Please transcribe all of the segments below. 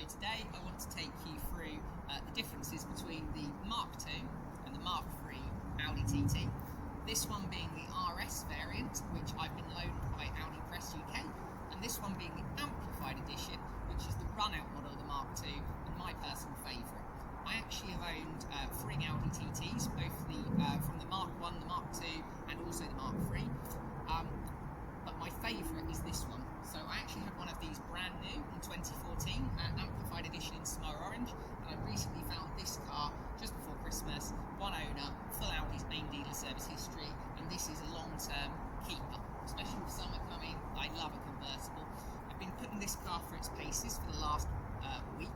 today I want to take you through the differences between the Mk2 and the Mk3 Audi TT. This one being the RS variant, which I've been loaned by Audi Press UK, and this one being the Amplified Edition, which is the run-out model of the Mk2 and my personal favourite. I actually have owned three Audi TTs, both from the Mk1, the Mk2 and also the Mk3, but my favourite is this one. So I actually had one of these brand new in 2014, Amplified Edition in Samoa Orange, and I recently found this car just before Christmas, one owner, full Audi's main dealer service history, and this is a long-term keeper, especially with summer coming. I love a convertible. I've been putting this car through its paces for the last week.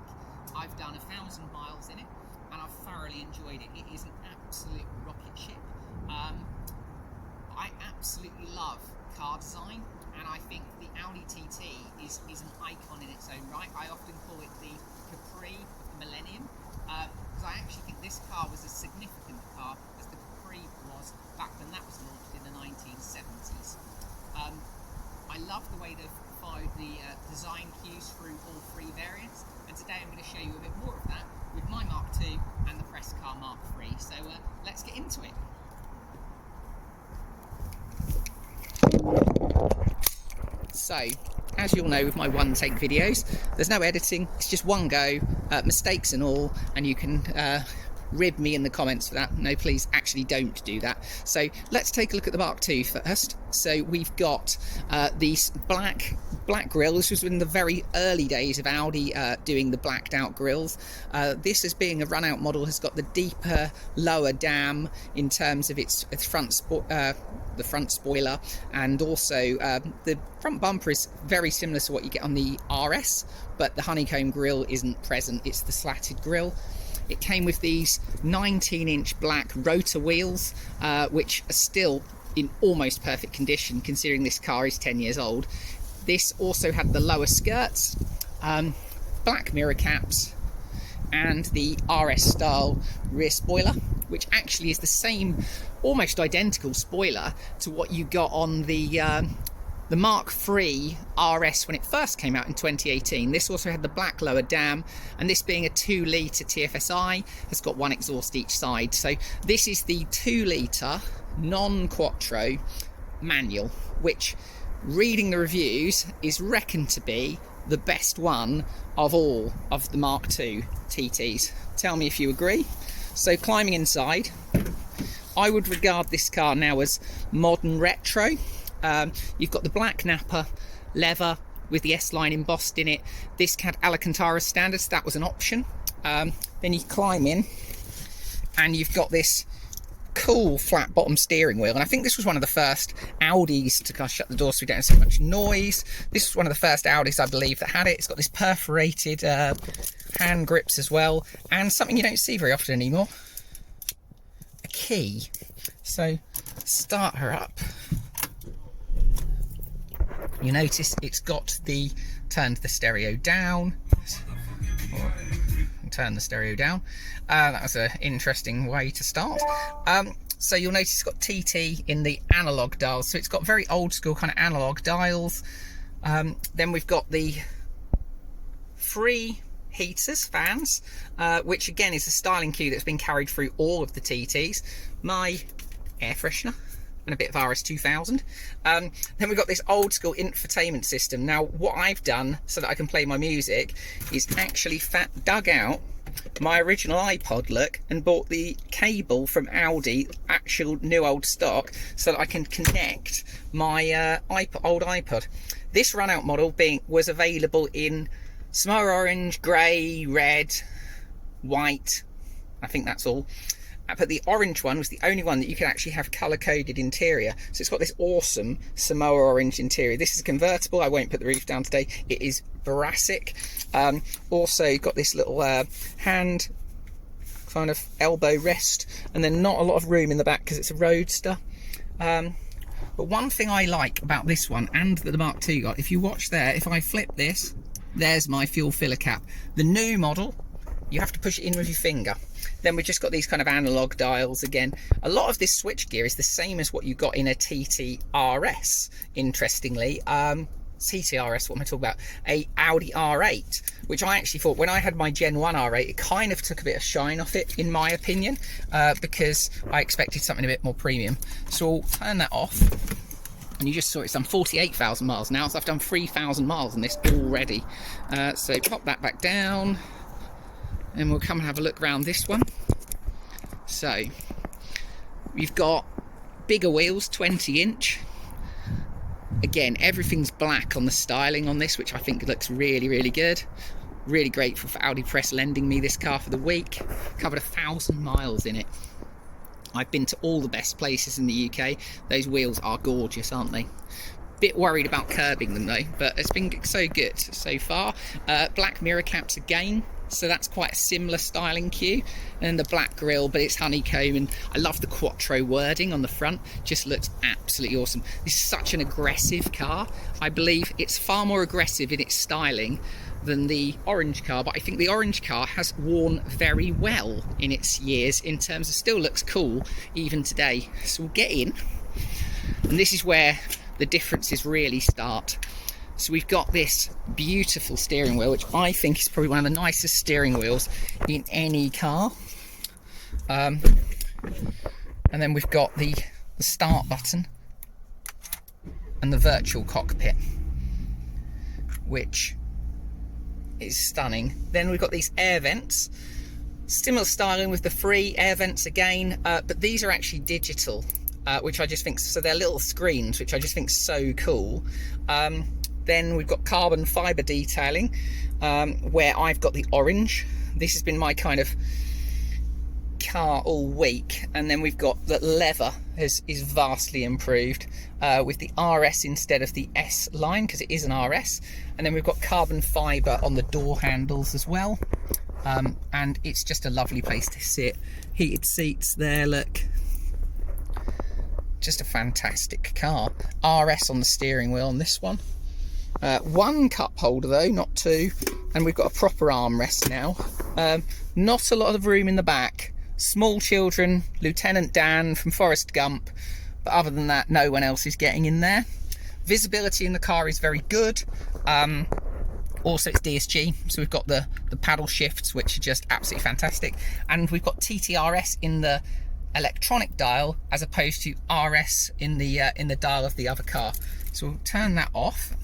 I've done 1,000 miles in it, and I've thoroughly enjoyed it. It is an absolute rocket ship. I absolutely love car design, and I think the Audi TT is an icon in its own right. I often call it the Capri of the millennium, because I actually think this car was a significant car as the Capri was back when that was launched in the 1970s. I love the way they've followed the design cues through all three variants, and today I'm going to show you a bit more of that with my Mk2 and the press car Mk3. So let's get into it. So, as you'll know with my one-take videos, there's no editing, it's just one go, mistakes and all, and you can rib me in the comments for that. No, please, actually don't do that. So let's take a look at the Mk2 first. So we've got these black grille. This was in the very early days of Audi doing the blacked out grills. This, as being a run out model, has got the deeper lower dam in terms of its front spoiler, and also the front bumper is very similar to what you get on the RS, but the honeycomb grille isn't present, it's the slatted grille. It came with these 19-inch black rotor wheels, which are still in almost perfect condition considering this car is 10 years old. This also had the lower skirts, black mirror caps, and the RS style rear spoiler, which actually is the same, almost identical spoiler to what you got on the Mk3 RS when it first came out in 2018. This also had the black lower dam, and this being a 2-litre TFSI has got one exhaust each side. So this is the 2-litre non-quattro manual, which, reading the reviews, is reckoned to be the best one of all of the Mk2 TTs. Tell me if you agree. So climbing inside, I would regard this car now as modern retro. You've got the black Napa leather with the S-line embossed in it. This had Alcantara standards, that was an option. Then you climb in and you've got this cool flat bottom steering wheel, and I think this was one of the first Audis to shut the door so we don't have so much noise. This was one of the first Audis, I believe, that had it. It's got this perforated hand grips as well, and something you don't see very often anymore, a key. So start her up. You notice it's got the turn the stereo down, or turn the stereo down. That was an interesting way to start. So you'll notice it's got TT in the analog dials, so it's got very old school kind of analog dials. Then we've got the free heaters, fans, which again is a styling cue that's been carried through all of the TTs. My air freshener and a bit of RS 2000. Then we've got this old school infotainment system. Now what I've done so that I can play my music is actually dug out my original iPod look and bought the cable from Audi, actual new old stock, so that I can connect my old iPod. This run out model was available in Samoa Orange, grey, red, white, I think that's all. But the orange one was the only one that you could actually have colour-coded interior. So it's got this awesome Samoa Orange interior. This is convertible. I won't put the roof down today. It is Brassic. Also got this little hand kind of elbow rest, and then not a lot of room in the back because it's a Roadster. But one thing I like about this one, and that the Mk2 got, if you watch there, if I flip this, there's my fuel filler cap. The new model, you have to push it in with your finger. Then we've just got these kind of analog dials again. A lot of this switch gear is the same as what you got in a TT RS, interestingly. TT RS, what am I talking about? A Audi R8, which I actually thought, when I had my Gen 1 R8, it kind of took a bit of shine off it, in my opinion, because I expected something a bit more premium. So I'll turn that off, and you just saw it's done 48,000 miles now, so I've done 3,000 miles on this already. So pop that back down, and we'll come and have a look around this one. So we've got bigger wheels, 20-inch. Again, everything's black on the styling on this, which I think looks really, really good. Really grateful for Audi Press lending me this car for the week. Covered 1,000 miles in it. I've been to all the best places in the UK. Those wheels are gorgeous, aren't they? Bit worried about curbing them though, but it's been so good so far. Black mirror caps again, so that's quite a similar styling cue. And the black grille, but it's honeycomb, and I love the Quattro wording on the front. Just looks absolutely awesome. This is such an aggressive car. I believe it's far more aggressive in its styling than the orange car, but I think the orange car has worn very well in its years, in terms of still looks cool even today. So we'll get in, and this is where the differences really start. So we've got this beautiful steering wheel, which I think is probably one of the nicest steering wheels in any car. And then we've got the start button and the virtual cockpit, which is stunning. Then we've got these air vents, similar styling with the free air vents again, but these are actually digital, which I just think, so they're little screens, which I just think so cool. Then we've got carbon fibre detailing, where I've got the orange. This has been my kind of car all week. And then we've got the leather is vastly improved, with the RS instead of the S line, because it is an RS. And then we've got carbon fibre on the door handles as well. And it's just a lovely place to sit. Heated seats there, look. Just a fantastic car. RS on the steering wheel on this one. One cup holder though, not two, and we've got a proper armrest now. Not a lot of room in the back. Small children, Lieutenant Dan from Forrest Gump, but other than that, no one else is getting in there. Visibility in the car is very good. Also, it's DSG, so we've got the paddle shifts, which are just absolutely fantastic, and we've got TT RS in the electronic dial as opposed to RS in the dial of the other car. So we'll turn that off.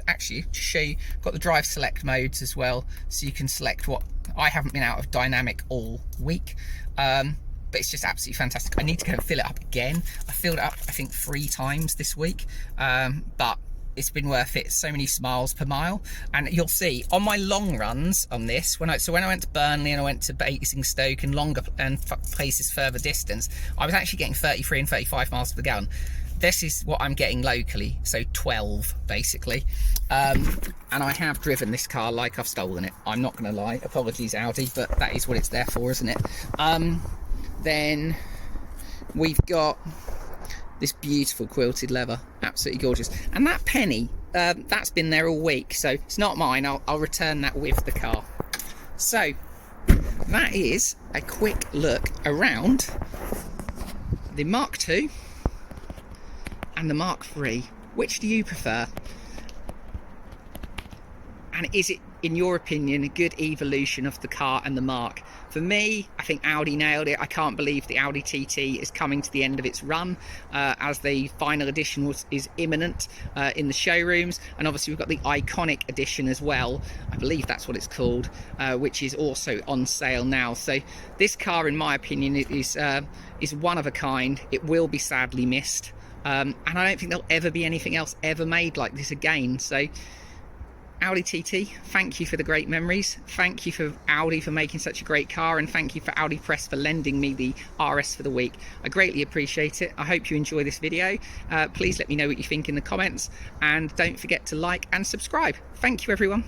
Actually, to show you, got the drive select modes as well, so you can select what. I haven't been out of dynamic all week, but it's just absolutely fantastic. I need to go and fill it up again. I filled it up I think 3 times this week, but it's been worth it. So many smiles per mile. And you'll see on my long runs on this, when I went to Burnley and I went to Basingstoke and longer and places further distance, I was actually getting 33 and 35 miles per gallon. This is what I'm getting locally, so 12 basically. And I have driven this car like I've stolen it. I'm not going to lie. Apologies, Audi, but that is what it's there for, isn't it? Then we've got this beautiful quilted leather, absolutely gorgeous. And that penny, that's been there all week, so it's not mine. I'll return that with the car. So that is a quick look around the Mk2 and the Mk3. Which do you prefer? And is it, in your opinion, a good evolution of the car and the Mark? For me, I think Audi nailed it. I can't believe the Audi TT is coming to the end of its run, as the final edition is imminent in the showrooms. And obviously we've got the iconic edition as well. I believe that's what it's called, which is also on sale now. So this car, in my opinion, is one of a kind. It will be sadly missed. And I don't think there'll ever be anything else ever made like this again. So Audi TT, thank you for the great memories. Thank you for Audi for making such a great car, and thank you for Audi Press for lending me the RS for the week. I greatly appreciate it. I hope you enjoy this video. Please let me know what you think in the comments, and don't forget to like and subscribe. Thank you, everyone.